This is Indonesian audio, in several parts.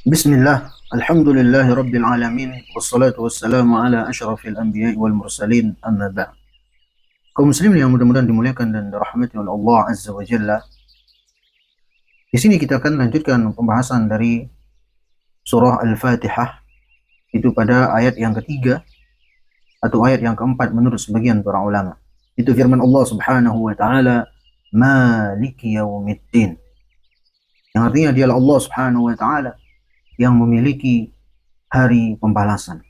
Bismillah, alhamdulillahi rabbil alamin, wassalatu wassalamu ala ashrafil anbiya'i wal mursalin, amma ba'd. Kaum muslimin yang mudah-mudahan dimuliakan dan dirahmati oleh Allah Azza wa Jalla. Di sini kita akan lanjutkan pembahasan dari surah Al-Fatihah, itu pada ayat yang ketiga atau ayat yang keempat menurut sebagian para ulama. Itu firman Allah Subhanahu wa taala, Maliki yaumiddin. Yang artinya dialah Allah Subhanahu wa taala yang memiliki hari pembalasan.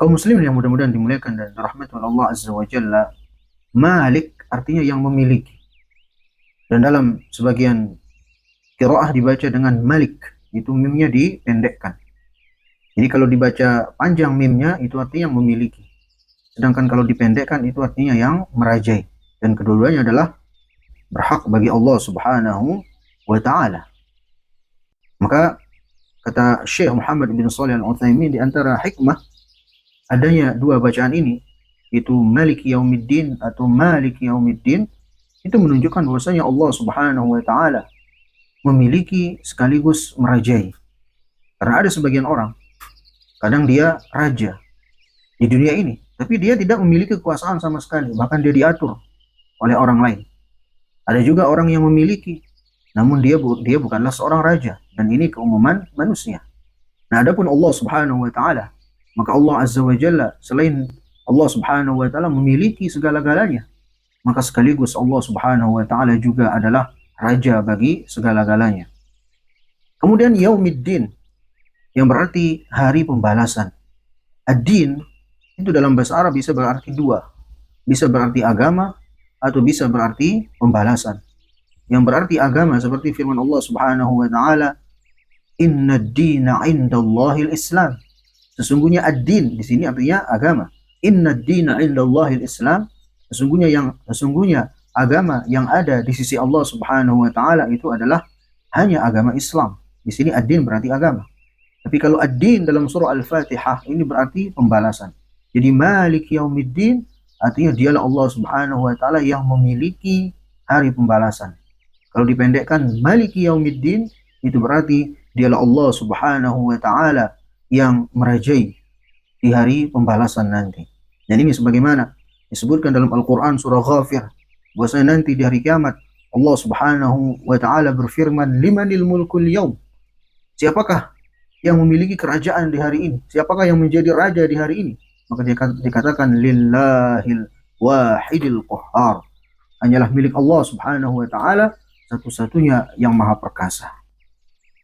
Kaum muslimin yang mudah-mudahan dimuliakan dan dirahmati oleh Allah Azza wa Jalla, Malik artinya yang memiliki. Dan dalam sebagian qiraah dibaca dengan Malik, itu mimnya dipendekkan. Jadi kalau dibaca panjang mimnya itu artinya yang memiliki. Sedangkan kalau dipendekkan itu artinya yang merajai. Dan kedua-duanya adalah berhak bagi Allah Subhanahu wa taala. Maka kata Syekh Muhammad bin Shalih Al-Utsaimin, di antara hikmah adanya dua bacaan ini, itu Maliki Yaumiddin atau Maliki Yaumiddin, itu menunjukkan bahwasanya Allah Subhanahu wa taala memiliki sekaligus merajai. Karena ada sebagian orang, kadang dia raja di dunia ini, tapi dia tidak memiliki kekuasaan sama sekali, bahkan dia diatur oleh orang lain. Ada juga orang yang memiliki, namun dia bukanlah seorang raja, dan ini keumuman manusia. Nah, adapun Allah Subhanahu wa taala, maka Allah Azza wa Jalla, selain Allah Subhanahu wa taala memiliki segala-galanya, maka sekaligus Allah Subhanahu wa taala juga adalah raja bagi segala-galanya. Kemudian Yaumiddin, yang berarti hari pembalasan. Ad-din itu dalam bahasa Arab bisa berarti dua. Bisa berarti agama atau bisa berarti pembalasan. Yang berarti agama seperti firman Allah Subhanahu wa taala, Inna ad-dina 'indallahil Islam. Sesungguhnya ad-din di sini artinya agama. Inna ad-dina 'indallahil Islam. Sesungguhnya agama yang ada di sisi Allah Subhanahu wa taala itu adalah hanya agama Islam. Di sini ad-din berarti agama. Tapi kalau ad-din dalam surah Al-Fatihah ini berarti pembalasan. Jadi Malik Yaumiddin artinya dialah Allah Subhanahu wa taala yang memiliki hari pembalasan. Kalau dipendekkan Maliki Yaumiddin itu berarti dialah Allah Subhanahu wa taala yang merajai di hari pembalasan nanti. Dan ini sebagaimana disebutkan dalam Al-Qur'an surah Ghafir, bahwasanya nanti di hari kiamat Allah Subhanahu wa taala berfirman, limanil mulkul yaum. Siapakah yang memiliki kerajaan di hari ini? Siapakah yang menjadi raja di hari ini? Maka dikatakan lillahil wahidil qahhar. Hanyalah milik Allah Subhanahu wa taala, satu-satunya yang maha perkasa.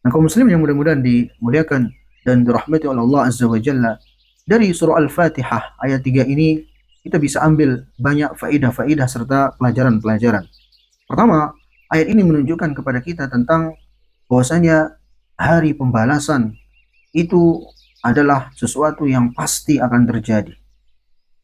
Nah, kaum muslim yang mudah-mudahan dimuliakan dan dirahmati oleh Allah Azza wa Jalla, dari surah Al-Fatihah ayat 3 ini kita bisa ambil banyak faedah-faedah serta pelajaran-pelajaran. Pertama, ayat ini menunjukkan kepada kita tentang bahwasanya hari pembalasan itu adalah sesuatu yang pasti akan terjadi.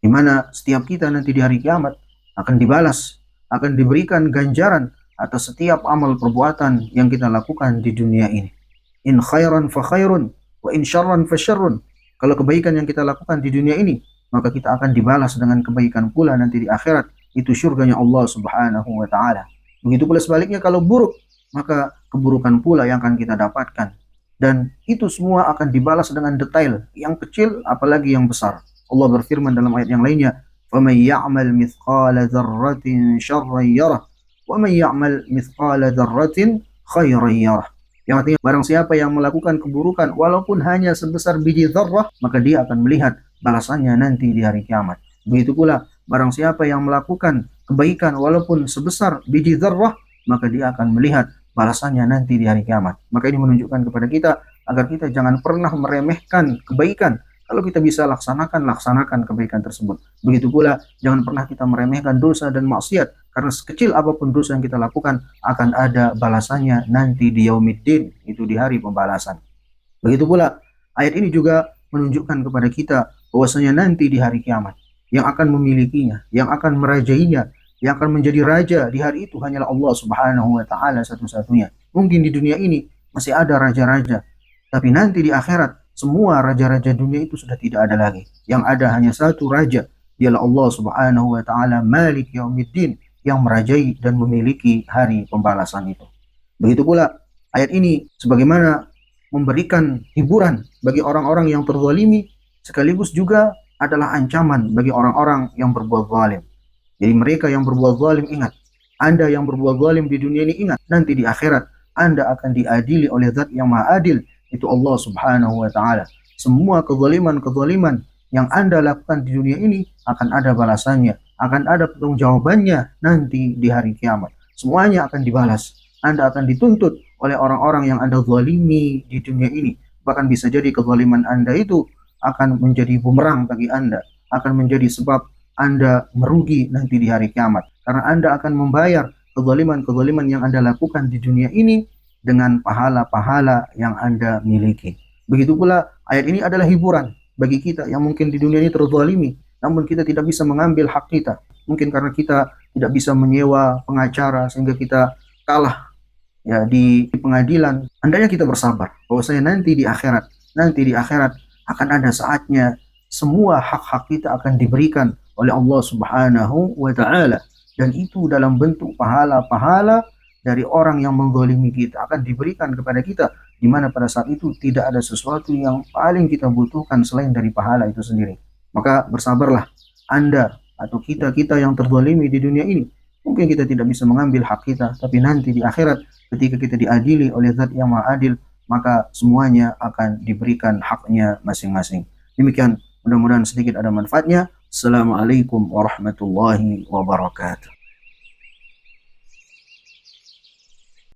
Di mana setiap kita nanti di hari kiamat akan dibalas, akan diberikan ganjaran atas setiap amal perbuatan yang kita lakukan di dunia ini. In khairan fa khairun, wa in syarran fa syarrun. Kalau kebaikan yang kita lakukan di dunia ini, maka kita akan dibalas dengan kebaikan pula nanti di akhirat, itu surganya Allah Subhanahu wa taala. Begitu pula sebaliknya, kalau buruk, maka keburukan pula yang akan kita dapatkan. Dan itu semua akan dibalas dengan detail, yang kecil apalagi yang besar. Allah berfirman dalam ayat yang lainnya, فَمَنْ يَعْمَلْ مِثْقَالَ ذَرَّةٍ شَرًّا يَرَهُ وَمَنْ يَعْمَلْ مِثْقَالَ ذَرَّةٍ خَيْرًا يَرَهُ. Yang artinya barang siapa yang melakukan keburukan walaupun hanya sebesar biji zarrah, maka dia akan melihat balasannya nanti di hari kiamat. Begitu pula barang siapa yang melakukan kebaikan walaupun sebesar biji zarrah, maka dia akan melihat balasannya nanti di hari kiamat. Maka ini menunjukkan kepada kita agar kita jangan pernah meremehkan kebaikan. Kalau kita bisa laksanakan kebaikan tersebut. Begitu pula jangan pernah kita meremehkan dosa dan maksiat, karena sekecil apapun dosa yang kita lakukan akan ada balasannya nanti di Yaumiddin, itu di hari pembalasan. Begitu pula ayat ini juga menunjukkan kepada kita bahwasanya nanti di hari kiamat yang akan memilikinya, yang akan merajainya, yang akan menjadi raja di hari itu hanyalah Allah Subhanahu wa taala satu-satunya. Mungkin di dunia ini masih ada raja-raja, tapi nanti di akhirat semua raja-raja dunia itu sudah tidak ada lagi. Yang ada hanya satu raja, dialah Allah Subhanahu wa taala Malik Yaumiddin, yang merajai dan memiliki hari pembalasan itu. Begitu pula ayat ini sebagaimana memberikan hiburan bagi orang-orang yang terzalimi, sekaligus juga adalah ancaman bagi orang-orang yang berbuat zalim. Jadi mereka yang berbuat zalim, ingat, Anda yang berbuat zalim di dunia ini, ingat, nanti di akhirat Anda akan diadili oleh Zat yang Maha Adil, itu Allah Subhanahu wa taala. Semua kezaliman-kezaliman yang Anda lakukan di dunia ini akan ada balasannya, akan ada pertanggungjawabannya nanti di hari kiamat. Semuanya akan dibalas. Anda akan dituntut oleh orang-orang yang Anda zalimi di dunia ini. Bahkan bisa jadi kezaliman Anda itu akan menjadi bumerang bagi Anda, akan menjadi sebab Anda merugi nanti di hari kiamat. Karena Anda akan membayar kezaliman-kezaliman yang Anda lakukan di dunia ini dengan pahala-pahala yang Anda miliki. Begitu pula ayat ini adalah hiburan bagi kita yang mungkin di dunia ini terzalimi, namun kita tidak bisa mengambil hak kita. Mungkin karena kita tidak bisa menyewa pengacara sehingga kita kalah ya di pengadilan. Hendaknya kita bersabar bahwasanya nanti di akhirat akan ada saatnya semua hak-hak kita akan diberikan oleh Allah Subhanahu wa taala, dan itu dalam bentuk pahala-pahala dari orang yang menzalimi kita akan diberikan kepada kita, di mana pada saat itu tidak ada sesuatu yang paling kita butuhkan selain dari pahala itu sendiri. Maka bersabarlah Anda atau kita-kita yang terzalimi di dunia ini. Mungkin kita tidak bisa mengambil hak kita, tapi nanti di akhirat ketika kita diadili oleh Zat yang Maha Adil, maka semuanya akan diberikan haknya masing-masing. Demikian, mudah-mudahan sedikit ada manfaatnya. Assalamualaikum warahmatullahi wabarakatuh.